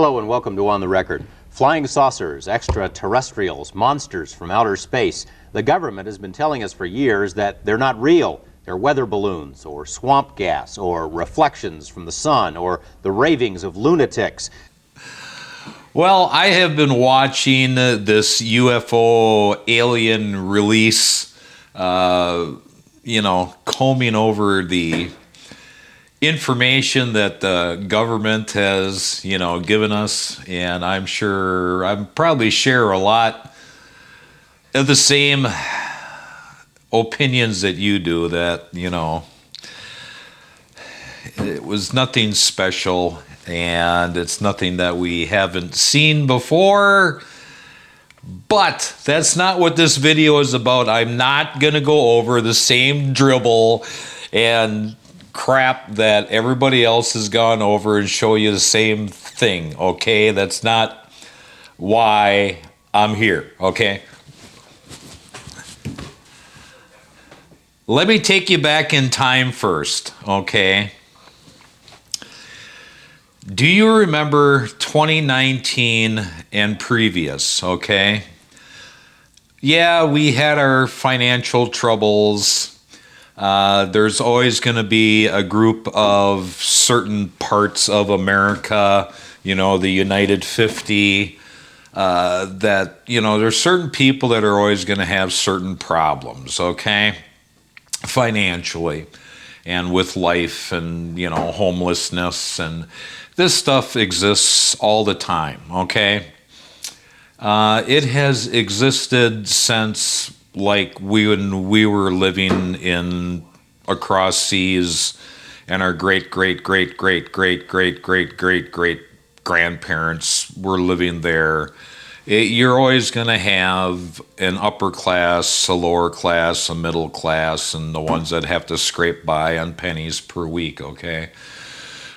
Hello and welcome to On the Record. Flying saucers, extraterrestrials, monsters from outer space. The government has been telling us for years that they're not real. They're weather balloons, or swamp gas, or reflections from the sun, or the ravings of lunatics. Well, I have been watching this UFO alien release, combing over the information that the government has, given us, and I'm probably share a lot of the same opinions that you do, that, it was nothing special, and it's nothing that we haven't seen before. But that's not what this video is about. I'm not going to go over the same dribble and crap that everybody else has gone over and show you the same thing, okay? That's not why I'm here, okay? Let me take you back in time first, okay? Do you remember 2019 and previous, okay? Yeah, we had our financial troubles. There's always going to be a group of certain parts of America, the United 50, that, there's certain people that are always going to have certain problems, okay? Financially and with life and, homelessness, and this stuff exists all the time, okay? It has existed since when we were living in across seas, and our great grandparents were living there. You're always going to have an upper class, a lower class, a middle class, and the ones that have to scrape by on pennies per week, okay?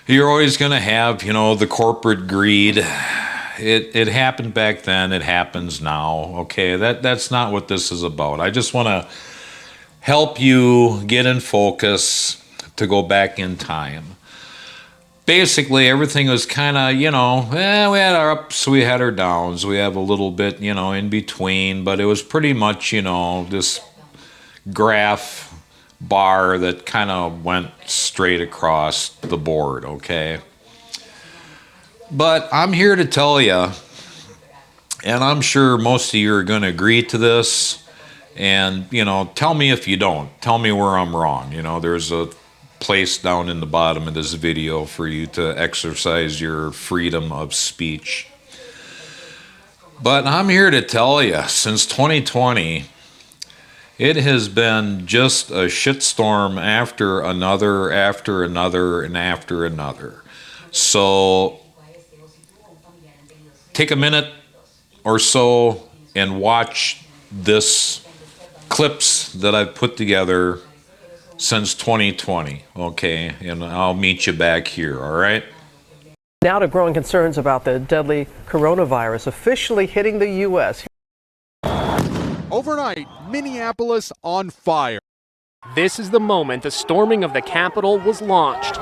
You're always going to have, the corporate greed. It happened back then, it happens now, okay? That's not what this is about. I just want to help you get in focus to go back in time. Basically, everything was kind of, we had our ups, we had our downs, we have a little bit, in between, but it was pretty much, this graph bar that kind of went straight across the board, okay? But I'm here to tell you, and I'm sure most of you are going to agree to this, and, tell me if you don't. Tell me where I'm wrong. There's a place down in the bottom of this video for you to exercise your freedom of speech. But I'm here to tell you, since 2020, it has been just a shitstorm after another, and after another. So take a minute or so and watch this clips that I've put together since 2020, okay? And I'll meet you back here, all right? Now to growing concerns about the deadly coronavirus officially hitting the U.S. Overnight, Minneapolis on fire. This is the moment the storming of the Capitol was launched.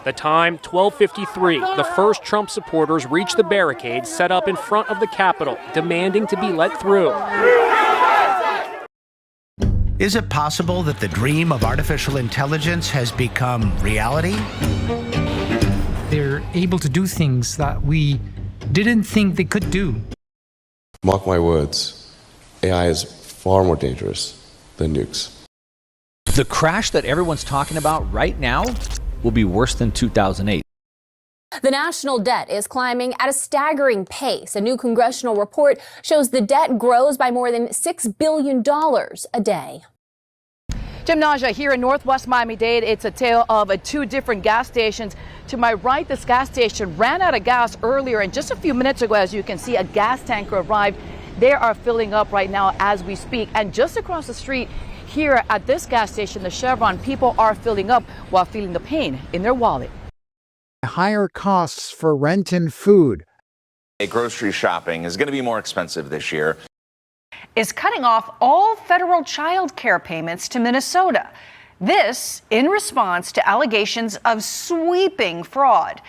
The time, 12:53. The first Trump supporters reached the barricades set up in front of the Capitol, demanding to be let through. Is it possible that the dream of artificial intelligence has become reality? They're able to do things that we didn't think they could do. Mark my words, AI is far more dangerous than nukes. The crash that everyone's talking about right now will be worse than 2008. The national debt is climbing at a staggering pace. A new congressional report shows the debt grows by more than $6 billion a day. Jim Naja here in Northwest Miami-Dade. It's a tale of two different gas stations. To my right, this gas station ran out of gas earlier, and just a few minutes ago, as you can see, a gas tanker arrived. They are filling up right now as we speak. And just across the street here at this gas station, the Chevron, people are filling up while feeling the pain in their wallet. Higher costs for rent and food. Grocery shopping is going to be more expensive this year. Is cutting off all federal child care payments to Minnesota. This in response to allegations of sweeping fraud.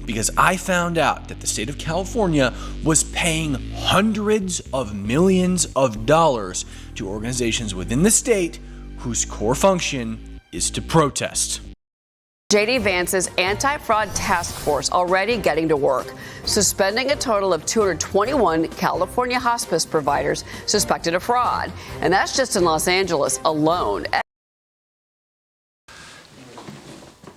because I found out that the state of California was paying hundreds of millions of dollars to organizations within the state whose core function is to protest. J.D. Vance's anti-fraud task force already getting to work, suspending a total of 221 California hospice providers suspected of fraud. And that's just in Los Angeles alone.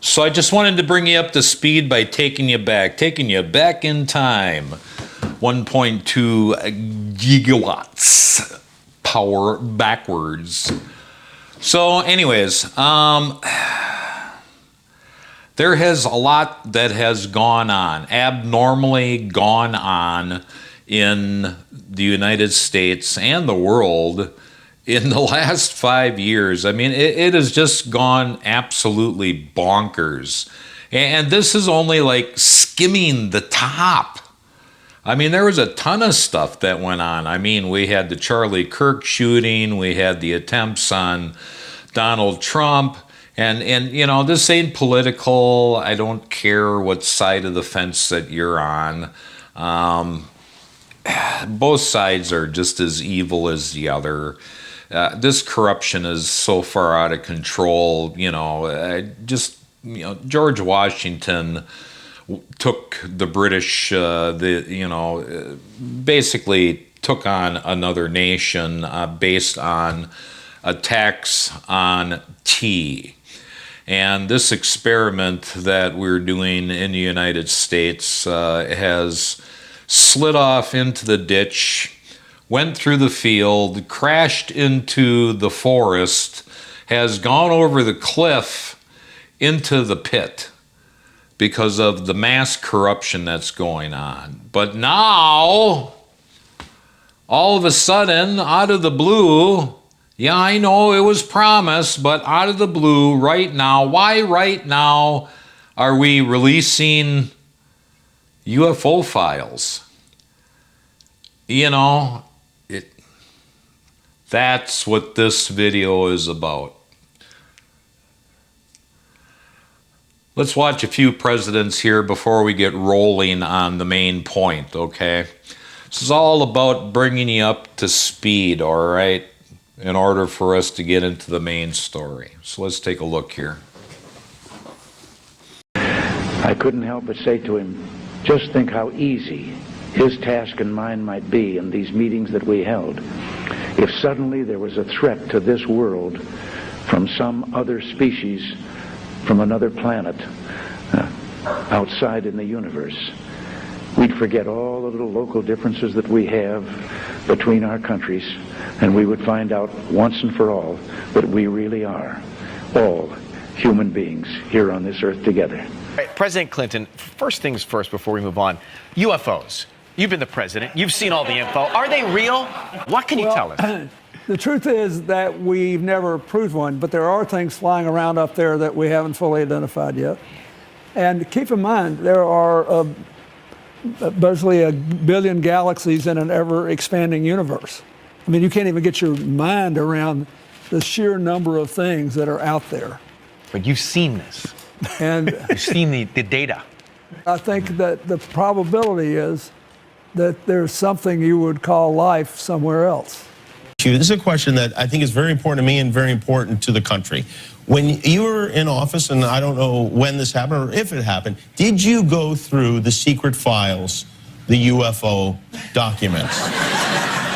So I just wanted to bring you up to speed by taking you back in time. 1.2 gigawatts power backwards. So anyways, there has a lot that has gone on, abnormally gone on in the United States and the world in the last 5 years. I mean, it has just gone absolutely bonkers. And this is only like skimming the top. I mean, there was a ton of stuff that went on. I mean, we had the Charlie Kirk shooting, we had the attempts on Donald Trump, and you know, this ain't political. I don't care what side of the fence that you're on. Both sides are just as evil as the other. This corruption is so far out of control. You know, George Washington took the British, basically took on another nation based on a tax on tea. And this experiment that we're doing in the United States has slid off into the ditch, went through the field, crashed into the forest, has gone over the cliff into the pit because of the mass corruption that's going on. But now, all of a sudden, out of the blue, yeah, I know it was promised, but out of the blue, right now, why right now are we releasing UFO files? You know, that's what this video is about. Let's watch a few presidents here before we get rolling on the main point, okay? This is all about bringing you up to speed, all right, in order for us to get into the main story. So let's take a look here. I couldn't help but say to him, just think how easy his task and mine might be in these meetings that we held if suddenly there was a threat to this world from some other species from another planet outside in the universe. We'd forget all the little local differences that we have between our countries, and we would find out once and for all that we really are all human beings here on this earth together. Right, President Clinton, first things first before we move on, UFOs. You've been the president. You've seen all the info. Are they real? What can you tell us? The truth is that we've never proved one, but there are things flying around up there that we haven't fully identified yet. And keep in mind, there are basically 1 billion galaxies in an ever-expanding universe. I mean, you can't even get your mind around the sheer number of things that are out there. But you've seen this. And you've seen the data. I think that the probability is that there's something you would call life somewhere else. This is a question that I think is very important to me and very important to the country. When you were in office, and I don't know when this happened or if it happened, did you go through the secret files, the UFO documents?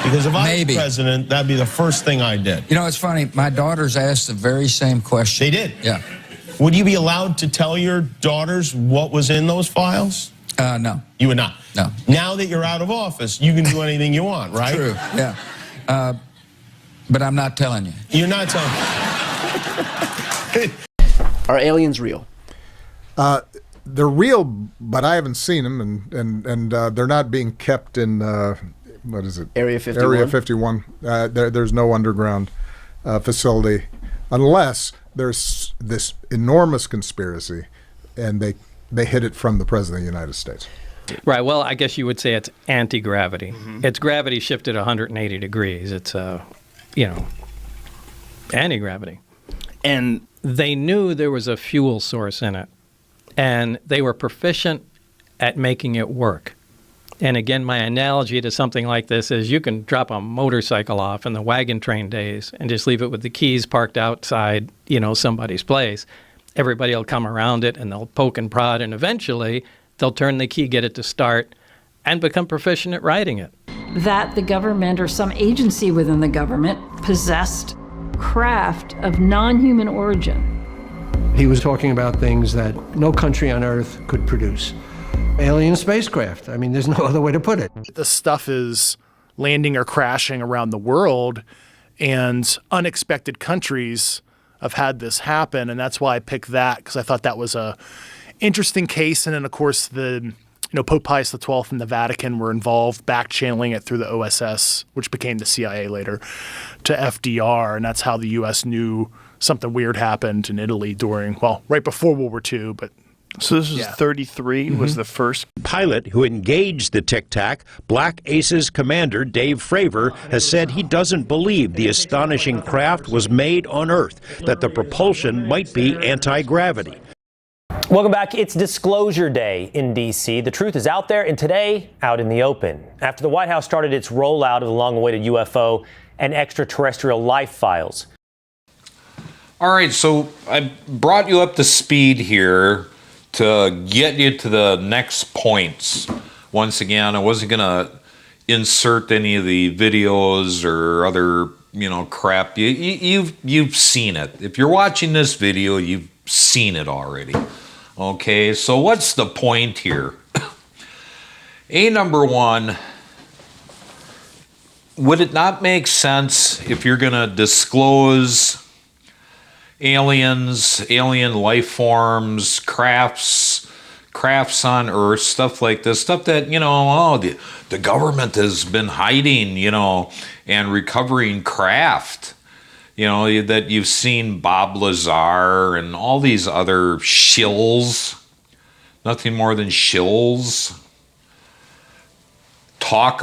Because if I was president, that'd be the first thing I did. You know, it's funny. My daughters asked the very same question. They did? Yeah. Would you be allowed to tell your daughters what was in those files? No. You would not? No. Now that you're out of office, you can do anything you want, right? True, yeah. But I'm not telling you. You're not telling me. Are aliens real? They're real, but I haven't seen them, and they're not being kept in, what is it? Area 51? Area 51. There's no underground facility, unless there's this enormous conspiracy, and they hid it from the President of the United States. Right. Well, I guess you would say it's anti-gravity. Mm-hmm. It's gravity shifted 180 degrees. It's, anti-gravity. And they knew there was a fuel source in it. And they were proficient at making it work. And again, my analogy to something like this is you can drop a motorcycle off in the wagon train days and just leave it with the keys parked outside, somebody's place. Everybody will come around it and they'll poke and prod, and eventually they'll turn the key, get it to start, and become proficient at riding it. That the government or some agency within the government possessed craft of non-human origin. He was talking about things that no country on Earth could produce. Alien spacecraft. I mean, there's no other way to put it. The stuff is landing or crashing around the world, and unexpected countries have had this happen, and that's why I picked that, because I thought that was a interesting case. And then, of course, Pope Pius XII and the Vatican were involved, back-channeling it through the OSS, which became the CIA later, to FDR, and that's how the U.S. knew something weird happened in Italy right before World War II, but so this was 33, was the first pilot who engaged the Tic Tac. Black Aces commander Dave Fravor has said he doesn't believe the astonishing craft was made on Earth, that the propulsion might be anti-gravity. Welcome back. It's Disclosure Day in D.C. The truth is out there, and today, out in the open. After the White House started its rollout of the long-awaited UFO and extraterrestrial life files. All right, so I brought you up to speed here to get you to the next points. Once again, I wasn't going to insert any of the videos or other, crap. You've seen it. If you're watching this video, you've seen it already. Okay, so what's the point here? Number one, would it not make sense if you're going to disclose aliens, alien life forms, crafts on Earth, stuff like this, stuff that, the government has been hiding, and recovering craft, that you've seen Bob Lazar and all these other shills, nothing more than shills, talk.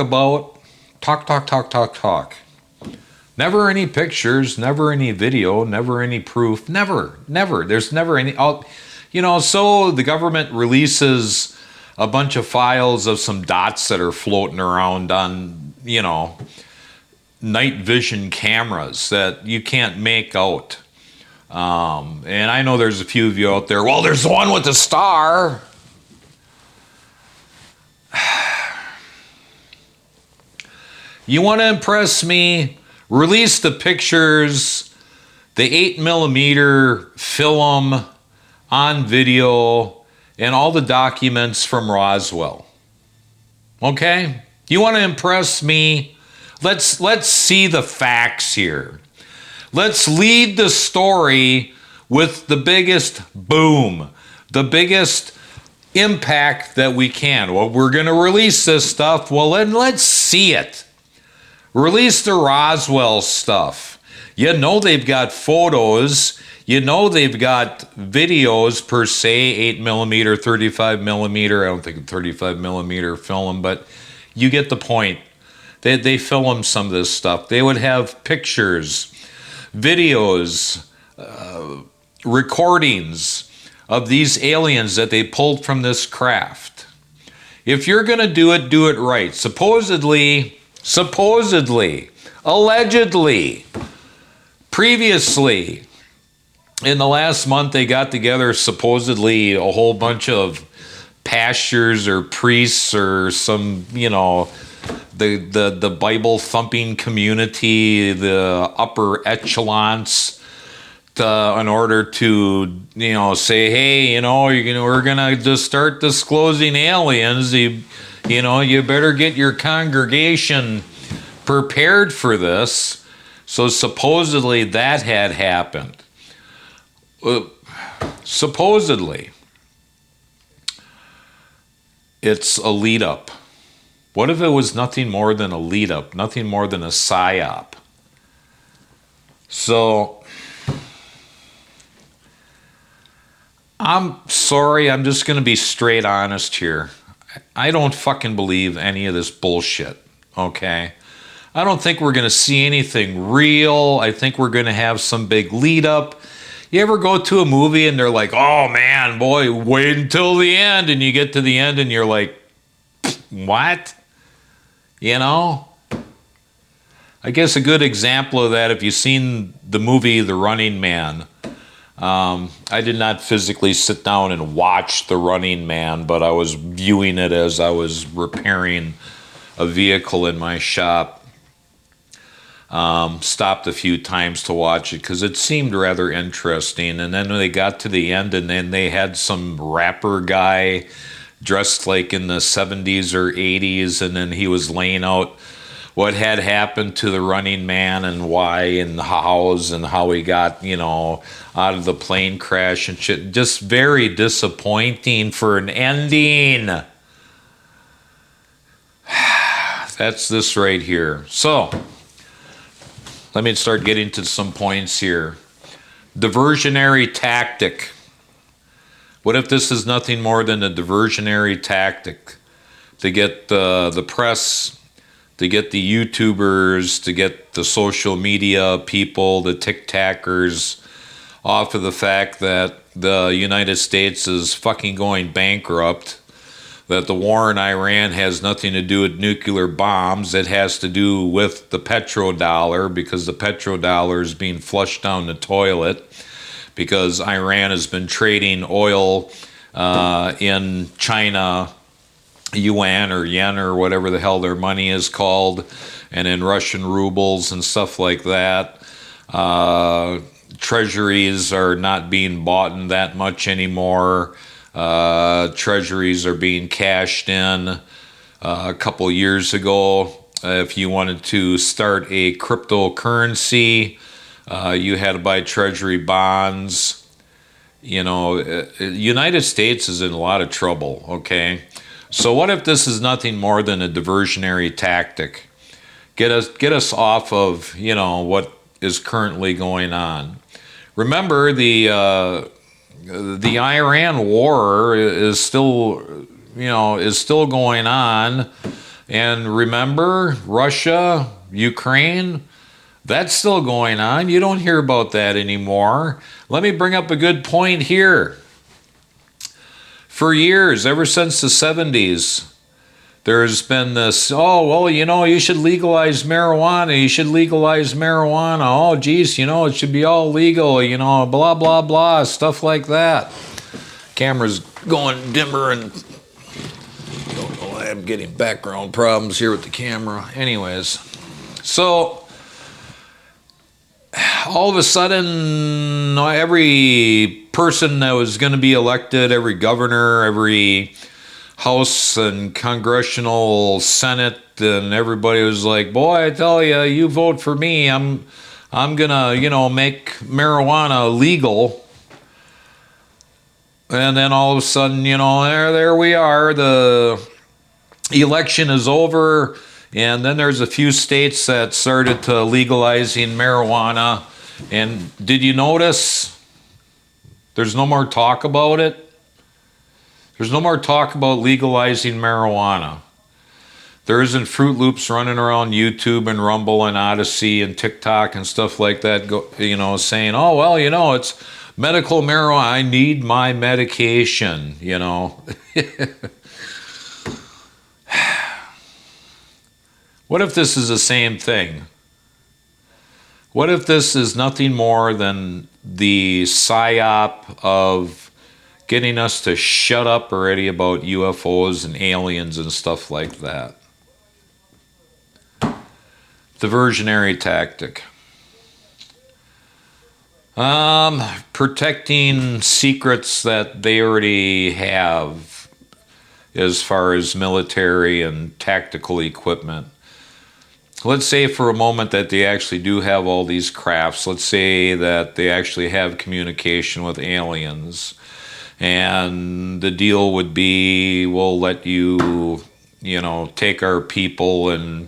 Never any pictures, never any video, never any proof, never. There's never any, so the government releases a bunch of files of some dots that are floating around on, night vision cameras that you can't make out. And I know there's a few of you out there, well, there's the one with the star. You want to impress me? Release the pictures, the 8mm film on video, and all the documents from Roswell. Okay? You want to impress me? Let's see the facts here. Let's lead the story with the biggest boom, the biggest impact that we can. Well, we're going to release this stuff. Well, then let's see it. Release the Roswell stuff. They've got photos. They've got videos per se, 8mm, 35mm. I don't think a 35mm film, but you get the point. They film some of this stuff. They would have pictures, videos, recordings of these aliens that they pulled from this craft. If you're going to do it right. Supposedly, allegedly, previously, in the last month, they got together supposedly a whole bunch of pastors or priests or some, the Bible thumping community, the upper echelons, in order to, say, hey, we're gonna just start disclosing aliens. You better get your congregation prepared for this. So supposedly that had happened. Supposedly. It's a lead up. What if it was nothing more than a lead up, nothing more than a psyop? So, I'm sorry, I'm just going to be straight honest here. I don't fucking believe any of this bullshit, okay? I don't think we're going to see anything real. I think we're going to have some big lead up. You ever go to a movie and they're like, oh man, boy, wait until the end, and you get to the end and you're like, what? You know? I guess a good example of that, if you've seen the movie The Running Man, I did not physically sit down and watch The Running Man, but I was viewing it as I was repairing a vehicle in my shop. Stopped a few times to watch it because it seemed rather interesting. And then when they got to the end, and then they had some rapper guy dressed like in the 70s or 80s, and then he was laying out what had happened to the Running Man and why and hows and how he got, you know, out of the plane crash and shit. Just very disappointing for an ending. That's this right here. So let me start getting to some points here. Diversionary tactic. What if this is nothing more than a diversionary tactic to get the press, to get the YouTubers, to get the social media people, the tic-tackers off of the fact that the United States is fucking going bankrupt, that the war in Iran has nothing to do with nuclear bombs. It has to do with the petrodollar, because the petrodollar is being flushed down the toilet, because Iran has been trading oil in China, yuan or yen or whatever the hell their money is called, and in Russian rubles and stuff like that. Treasuries are not being bought in that much anymore. Treasuries are being cashed in. A couple years ago, if you wanted to start a cryptocurrency, you had to buy treasury bonds. You know, United States is in a lot of trouble, okay? So what if this is nothing more than a diversionary tactic? Get us off of, you know, what is currently going on. Remember, the Iran war is still, you know, is still going on. And remember, Russia, Ukraine, that's still going on. You don't hear about that anymore. Let me bring up a good point here. For years, ever since the 70s, there's been this, oh, well, you know, you should legalize marijuana. You should legalize marijuana. Oh, geez, you know, it should be all legal, you know, blah, blah, blah, stuff like that. Camera's going dimmer and don't know, I'm getting background problems here with the camera. Anyways, so all of a sudden, every person that was going to be elected, every governor, every House and Congressional Senate, and everybody was like, boy, I tell you, you vote for me, I'm gonna, you know, make marijuana legal. And then all of a sudden, you know, there we are, the election is over, and then there's a few states that started to legalizing marijuana. And did you notice there's no more talk about it? There's no more talk about legalizing marijuana. There isn't Fruit Loops running around YouTube and Rumble and Odyssey and TikTok and stuff like that, you know, saying, oh, well, you know, it's medical marijuana. I need my medication, you know. What if this is the same thing? What if this is nothing more than the psyop of getting us to shut up already about UFOs and aliens and stuff like that? Diversionary tactic. Protecting secrets that they already have as far as military and tactical equipment. Let's say for a moment that they actually do have all these crafts. Let's say that they actually have communication with aliens. And the deal would be, we'll let you, you know, take our people and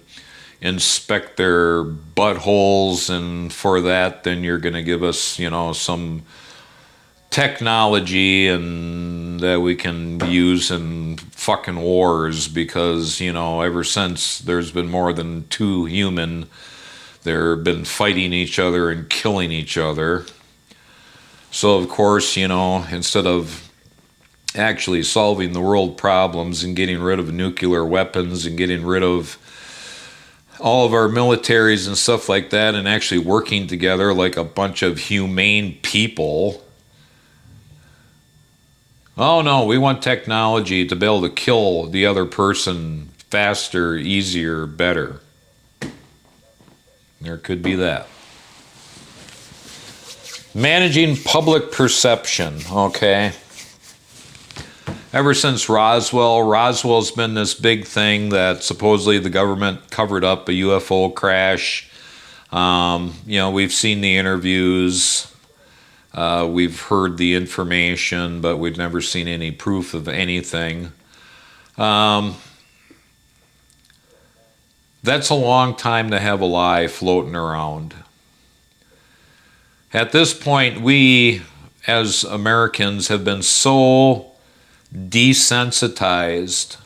inspect their buttholes, and for that, then you're going to give us, you know, some technology and that we can use in fucking wars, because, you know, ever since there's been more than two human, they've been fighting each other and killing each other. So, of course, instead of actually solving the world problems and getting rid of nuclear weapons and getting rid of all of our militaries and stuff like that and actually working together like a bunch of humane people, oh no, we want technology to be able to kill the other person faster, easier, better. There could be that. Managing public perception, okay? Ever since Roswell's been this big thing that supposedly the government covered up a UFO crash. We've seen the interviews. We've heard the information, but we've never seen any proof of anything. That's a long time to have a lie floating around. At this point, we as Americans have been so desensitized,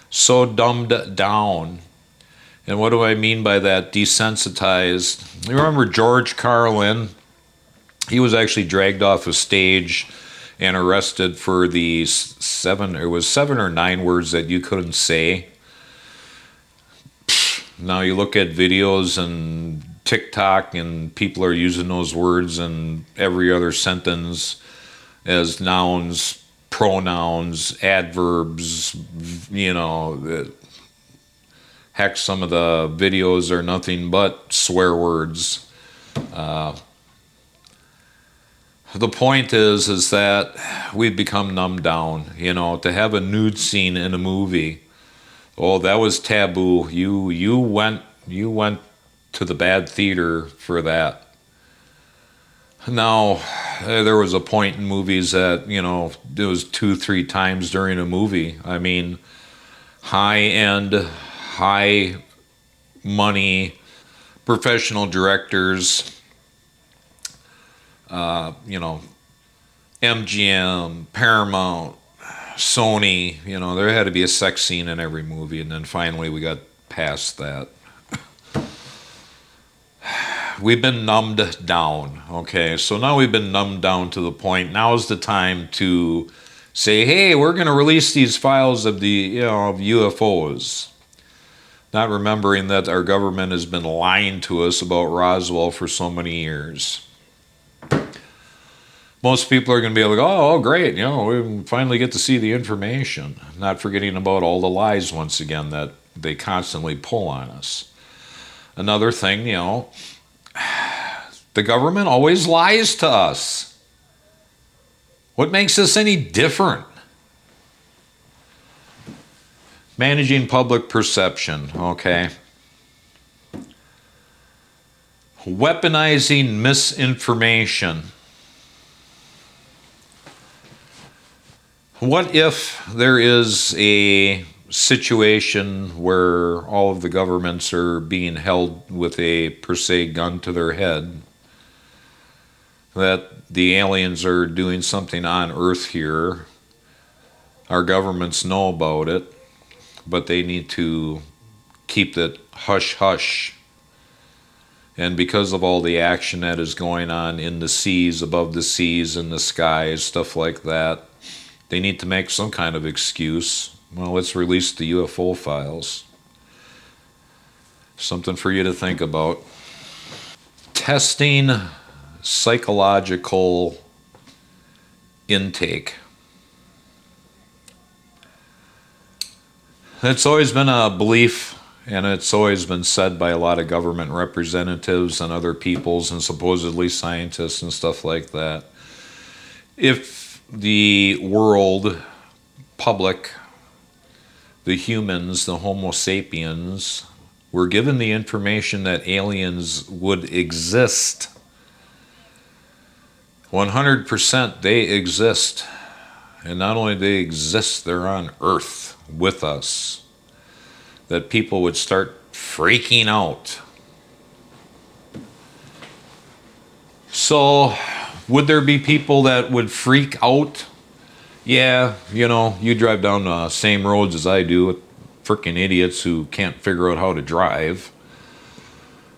so dumbed down. And what do I mean by that, desensitized? You remember George Carlin? He was actually dragged off a stage and arrested for the 7 or 9 words that you couldn't say. Now you look at videos and TikTok and people are using those words in every other sentence as nouns, pronouns, adverbs, heck, some of the videos are nothing but swear words. The point is that we've become numbed down, to have a nude scene in a movie. Oh, that was taboo. You went to the bad theater for that. Now, there was a point in movies that, it was 2-3 times during a movie. I mean, high-end, high-money professional directors, MGM, Paramount, Sony, there had to be a sex scene in every movie, and then finally we got past that. We've been numbed down, okay? So now we've been numbed down to the point, now's the time to say, hey, we're going to release these files of the, of UFOs. Not remembering that our government has been lying to us about Roswell for so many years. Most people are going to be like, oh, great, we finally get to see the information. Not forgetting about all the lies, once again, that they constantly pull on us. Another thing, the government always lies to us. What makes this any different? Managing public perception, okay? Weaponizing misinformation. What if there is a situation where all of the governments are being held with a, per se, gun to their head, that the aliens are doing something on Earth here, our governments know about it, but they need to keep it hush-hush. And because of all the action that is going on in the seas, above the seas, in the skies, stuff like that, they need to make some kind of excuse. Well, let's release the UFO files. Something for you to think about. Testing psychological intake. It's always been a belief, and it's always been said by a lot of government representatives and other peoples and supposedly scientists and stuff like that. If the world public, the humans, the Homo sapiens, were given the information that aliens would exist, 100% they exist. And not only do they exist, they're on Earth with us. That people would start freaking out. So, would there be people that would freak out? Yeah, you drive down the same roads as I do with freaking idiots who can't figure out how to drive.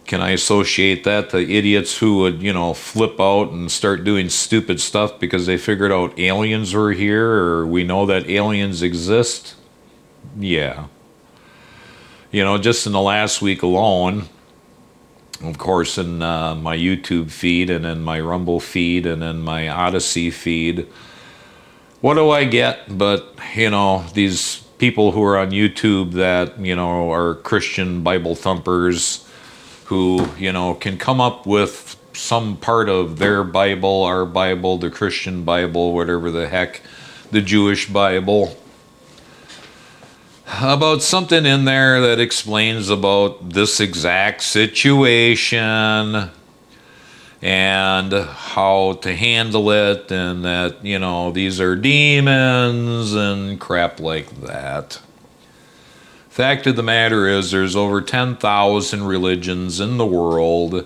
Can I associate that to idiots who would, flip out and start doing stupid stuff because they figured out aliens were here, or we know that aliens exist? Yeah. Just in the last week alone, of course, in my YouTube feed and in my Rumble feed and in my Odyssey feed, what do I get but, these people who are on YouTube that, are Christian Bible thumpers who, can come up with some part of their Bible, our Bible, the Christian Bible, whatever the heck, the Jewish Bible, about something in there that explains about this exact situation and how to handle it, and that, these are demons and crap like that. Fact of the matter is, there's over 10,000 religions in the world.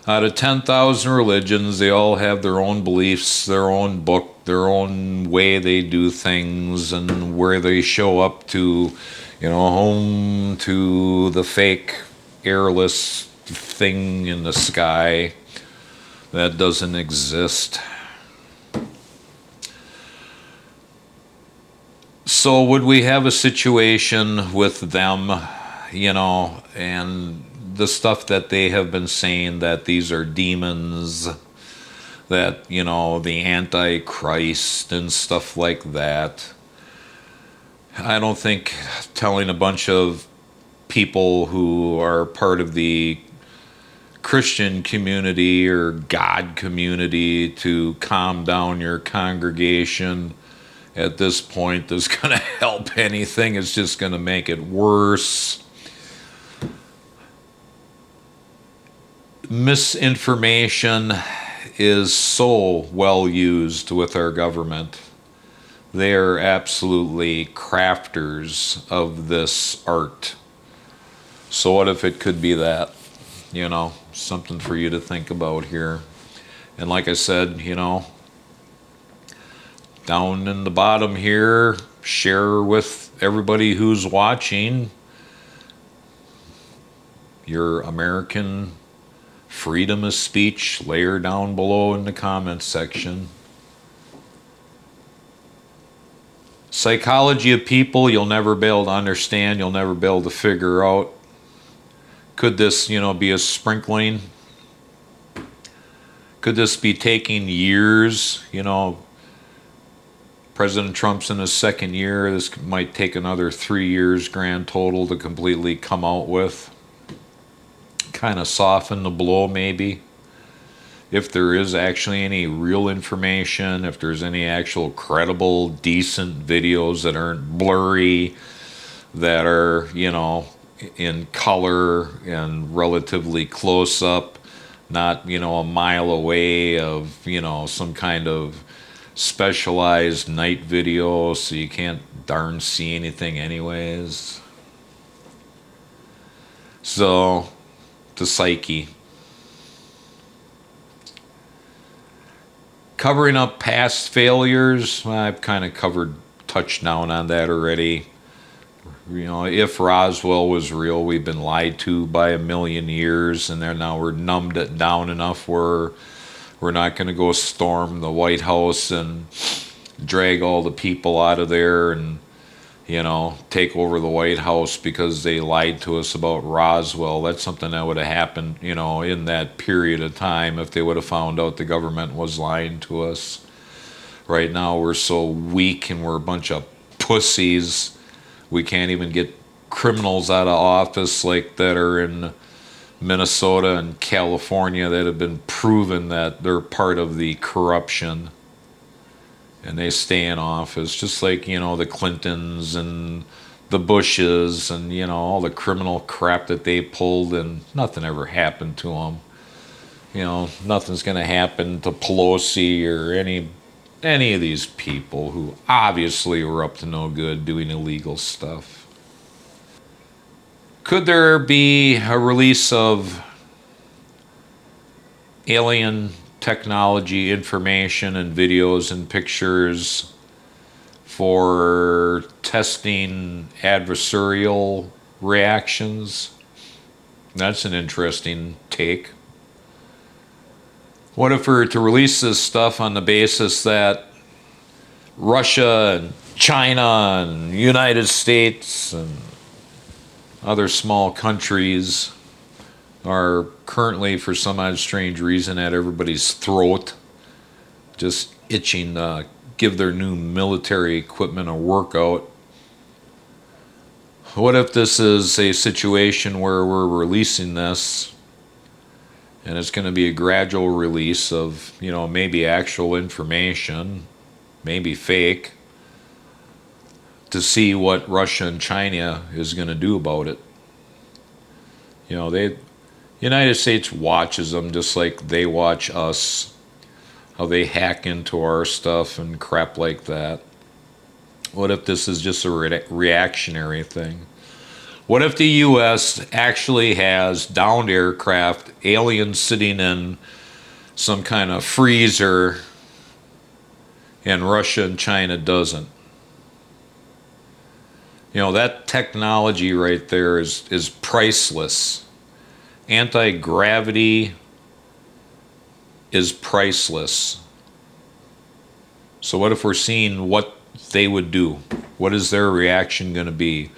Out of 10,000 religions, they all have their own beliefs, their own book, their own way they do things, and where they show up to, home to the fake airless thing in the sky that doesn't exist. So would we have a situation with them, and the stuff that they have been saying, that these are demons, that, the Antichrist and stuff like that? I don't think telling a bunch of people who are part of the Christian community or God community to calm down your congregation at this point is going to help anything. It's just going to make it worse. Misinformation is so well used with our government. They are absolutely crafters of this art. So what if it could be that? Something for you to think about here. And like I said, down in the bottom here, share with everybody who's watching your American freedom of speech layer down below in the comments section. Psychology of people, you'll never be able to understand, you'll never be able to figure out. Could this, be a sprinkling? Could this be taking years? President Trump's in his second year. This might take another 3 years grand total to completely come out with. Kind of soften the blow, maybe. If there is actually any real information, if there's any actual credible, decent videos that aren't blurry, that are, in color and relatively close up, not, a mile away of, some kind of specialized night video so you can't darn see anything anyways. So, the psyche. Covering up past failures, I've kind of touched down on that already. If Roswell was real, we've been lied to by a million years, and now we're numbed it down enough where we're not going to go storm the White House and drag all the people out of there and, take over the White House because they lied to us about Roswell. That's something that would have happened, in that period of time if they would have found out the government was lying to us. Right now we're so weak and we're a bunch of pussies. We can't even get criminals out of office like that are in Minnesota and California that have been proven that they're part of the corruption. And they stay in office, just like, the Clintons and the Bushes and, all the criminal crap that they pulled, and nothing ever happened to them. Nothing's going to happen to Pelosi or any of these people who obviously were up to no good doing illegal stuff. Could there be a release of alien technology, information, and videos and pictures for testing adversarial reactions? That's an interesting take. What if we were to release this stuff on the basis that Russia and China and United States and other small countries are currently, for some odd strange reason, at everybody's throat, just itching to give their new military equipment a workout? What if this is a situation where we're releasing this and it's going to be a gradual release of, maybe actual information, maybe fake, to see what Russia and China is going to do about it? The United States watches them just like they watch us, how they hack into our stuff and crap like that. What if this is just a reactionary thing? What if the U.S. actually has downed aircraft, aliens sitting in some kind of freezer, and Russia and China doesn't? That technology right there is priceless. Anti-gravity is priceless. So what if we're seeing what they would do? What is their reaction going to be?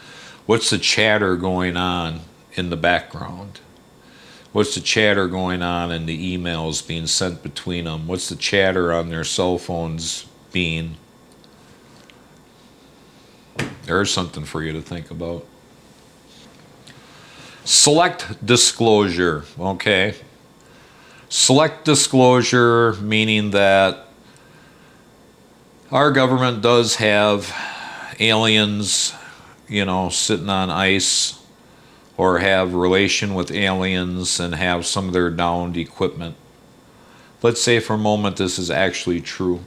What's the chatter going on in the background? What's the chatter going on in the emails being sent between them? What's the chatter on their cell phones being? There's something for you to think about. Select disclosure, okay? Select disclosure meaning that our government does have aliens, sitting on ice, or have relation with aliens and have some of their downed equipment. Let's say for a moment this is actually true.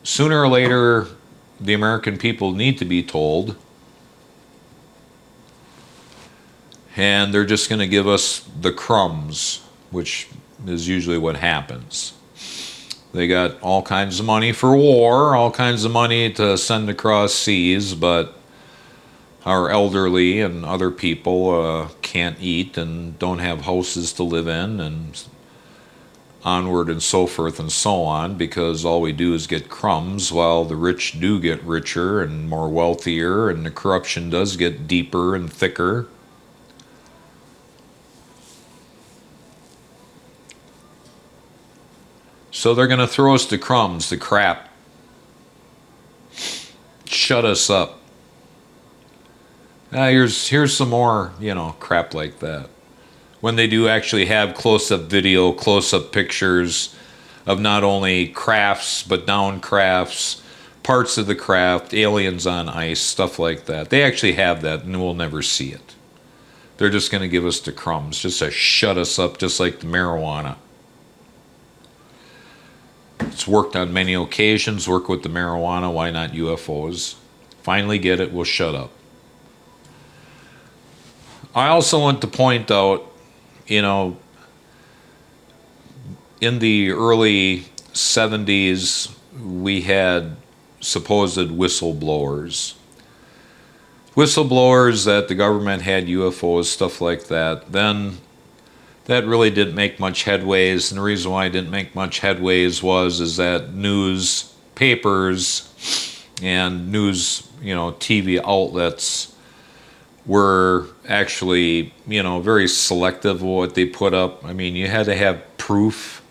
Sooner or later, the American people need to be told, and they're just going to give us the crumbs, which is usually what happens. They got all kinds of money for war, all kinds of money to send across seas, but our elderly and other people can't eat and don't have houses to live in, and onward and so forth and so on, because all we do is get crumbs while the rich do get richer and more wealthier, and the corruption does get deeper and thicker. So they're going to throw us the crumbs, the crap. Shut us up. Here's some more, crap like that. When they do actually have close-up video, close-up pictures of not only crafts, but down crafts, parts of the craft, aliens on ice, stuff like that. They actually have that, and we'll never see it. They're just going to give us the crumbs, just to shut us up, just like the marijuana. It's worked on many occasions. Work with the marijuana. Why not UFOs? Finally get it, we'll shut up. I also want to point out, in the early 70s, we had supposed whistleblowers. Whistleblowers that the government had UFOs, stuff like that. Then that really didn't make much headways, and the reason why it didn't make much headways is that newspapers and news, TV outlets were actually, very selective of what they put up. I mean, you had to have proof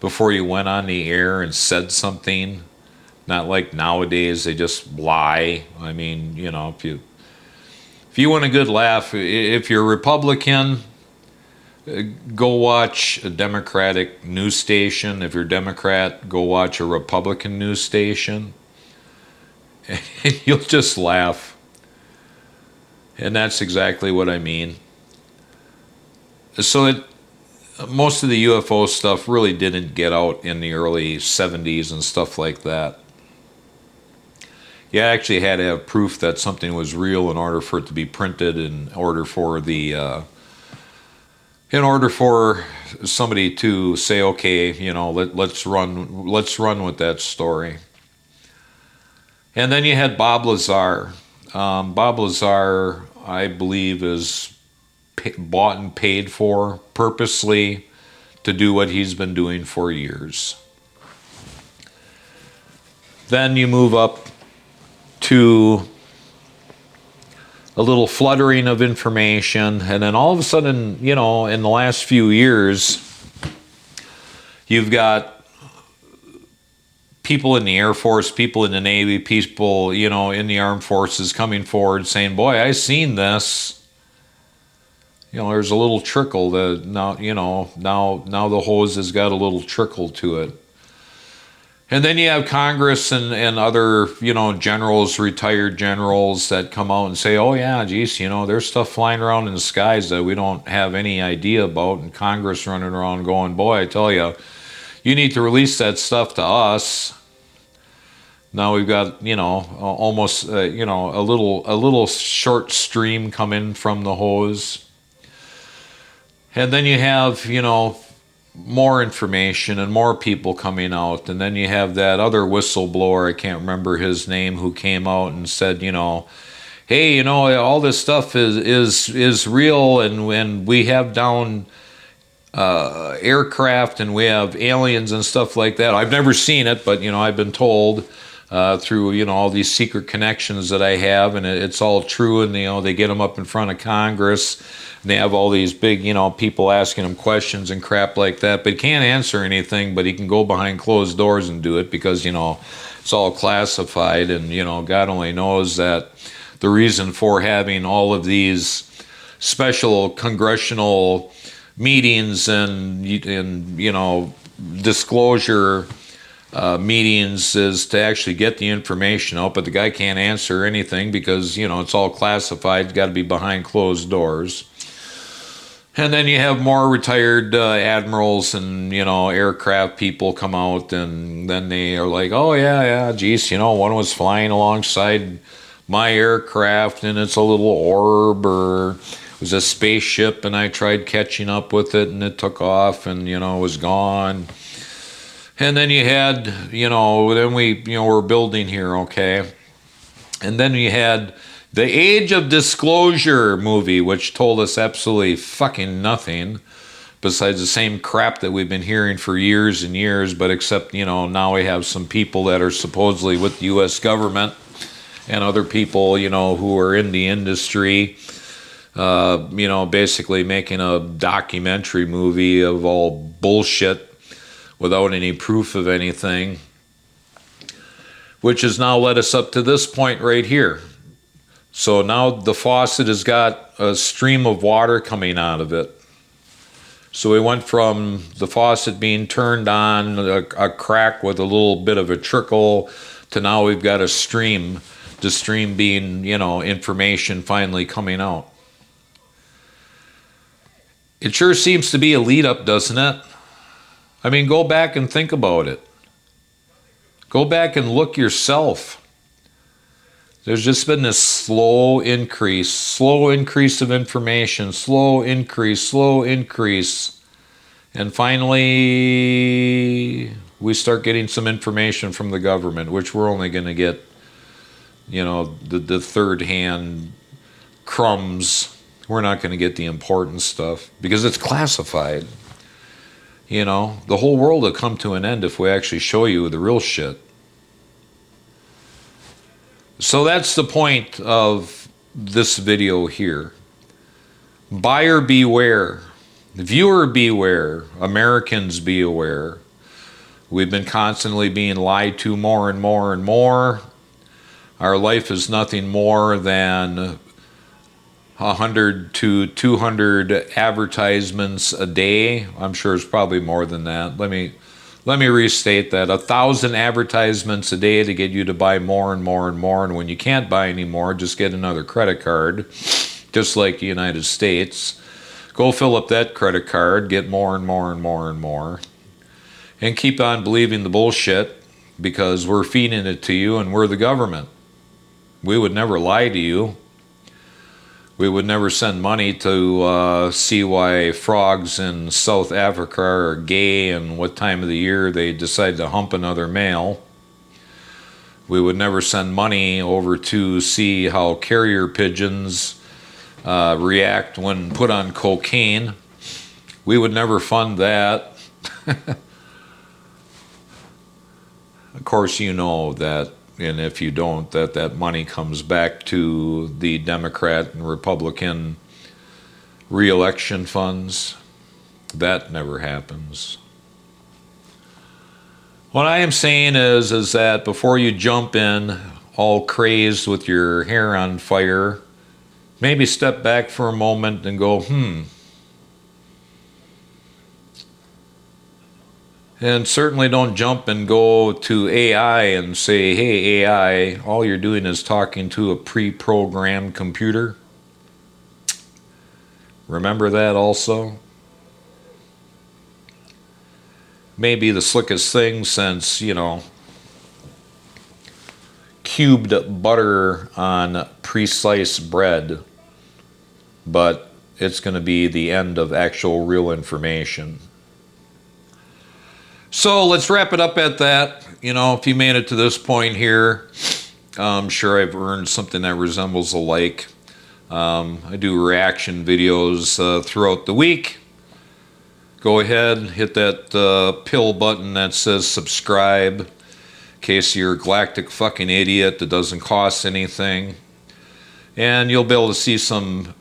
before you went on the air and said something. Not like nowadays, they just lie. I mean, if you want a good laugh, if you're a Republican, go watch a Democratic news station. If you're a Democrat, go watch a Republican news station. You'll just laugh. And that's exactly what I mean. So most of the UFO stuff really didn't get out in the early 70s and stuff like that. You actually had to have proof that something was real in order for it to be printed, in order for somebody to say, okay, let's run with that story. And then you had Bob Lazar. Bob Lazar, I believe, is bought and paid for purposely to do what he's been doing for years. Then you move up to a little fluttering of information, and then all of a sudden, you know, in the last few years, you've got people in the Air Force, people in the Navy, people, you know, in the armed forces coming forward saying, boy, I seen this. You know, there's a little trickle that now, you know, now the hose has got a little trickle to it. And then you have Congress and other, you know, generals, retired generals that come out and say, oh yeah, geez, you know, there's stuff flying around in the skies that we don't have any idea about. And Congress running around going, boy, I tell you, you need to release that stuff to us. Now we've got, you know, almost, you know, a little short stream coming from the hose. And then you have, you know, more information and more people coming out. And then you have that other whistleblower, I can't remember his name, who came out and said, you know, hey, you know, all this stuff is real, and we have down aircraft and we have aliens and stuff like that. I've never seen it, but, you know, I've been told through, you know, all these secret connections that I have, and it's all true. And, you know, they get them up in front of Congress. And they have all these big, you know, people asking him questions and crap like that, but he can't answer anything, but he can go behind closed doors and do it because, you know, it's all classified. And, you know, God only knows that the reason for having all of these special congressional meetings and you know, disclosure meetings is to actually get the information out, but the guy can't answer anything because, you know, it's all classified. It's got to be behind closed doors. And then you have more retired admirals and, you know, aircraft people come out, and then they are like, oh yeah, geez, you know, one was flying alongside my aircraft and it's a little orb, or it was a spaceship and I tried catching up with it and it took off and, you know, was gone. And then you had, you know, then we're building here, okay? And then you had the Age of Disclosure movie, which told us absolutely fucking nothing besides the same crap that we've been hearing for years and years, but except, you know, now we have some people that are supposedly with the U.S. government and other people, you know, who are in the industry, you know, basically making a documentary movie of all bullshit without any proof of anything, which has now led us up to this point right here. So now the faucet has got a stream of water coming out of it. So we went from the faucet being turned on, a crack with a little bit of a trickle, to now we've got a stream, the stream being, you know, information finally coming out. It sure seems to be a lead up, doesn't it? I mean, go back and think about it. Go back and look yourself. There's just been this slow increase of information, slow increase. And finally, we start getting some information from the government, which we're only going to get, you know, the third-hand crumbs. We're not going to get the important stuff because it's classified. You know, the whole world will come to an end if we actually show you the real shit. So that's the point of this video here. Buyer beware. Viewer beware. Americans be aware. We've been constantly being lied to more and more and more. Our life is nothing more than 100 to 200 advertisements a day. I'm sure it's probably more than that. Let me restate that. 1,000 advertisements a day to get you to buy more and more and more. And when you can't buy anymore, just get another credit card, just like the United States. Go fill up that credit card, get more and more and more and more. And keep on believing the bullshit because we're feeding it to you and we're the government. We would never lie to you. We would never send money to see why frogs in South Africa are gay and what time of the year they decide to hump another male. We would never send money over to see how carrier pigeons react when put on cocaine. We would never fund that. Of course, you know that, and if you don't, that money comes back to the Democrat and Republican re-election funds. That never happens. What I am saying is that before you jump in all crazed with your hair on fire, maybe step back for a moment and go, And certainly don't jump and go to AI and say, hey, AI, all you're doing is talking to a pre-programmed computer. Remember that also? Maybe the slickest thing since, cubed butter on pre-sliced bread, but it's going to be the end of actual real information. So let's wrap it up at that. If you made it to this point here, I'm sure I've earned something that resembles a like. I do reaction videos throughout the week. Go ahead, hit that pill button that says subscribe, in case you're a galactic fucking idiot that doesn't cost anything. And you'll be able to see some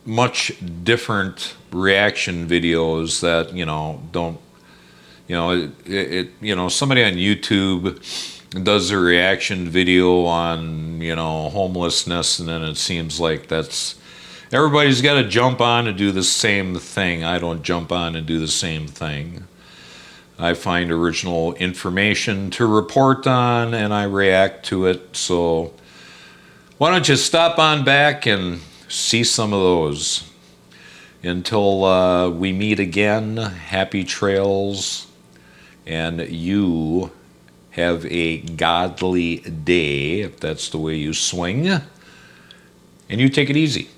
much different reaction videos that, don't, somebody on YouTube does a reaction video on, homelessness, and then it seems like everybody's got to jump on and do the same thing. I don't jump on and do the same thing. I find original information to report on and I react to it. So why don't you stop on back and see some of those. Until we meet again, happy trails, and you have a godly day, if that's the way you swing, and you take it easy.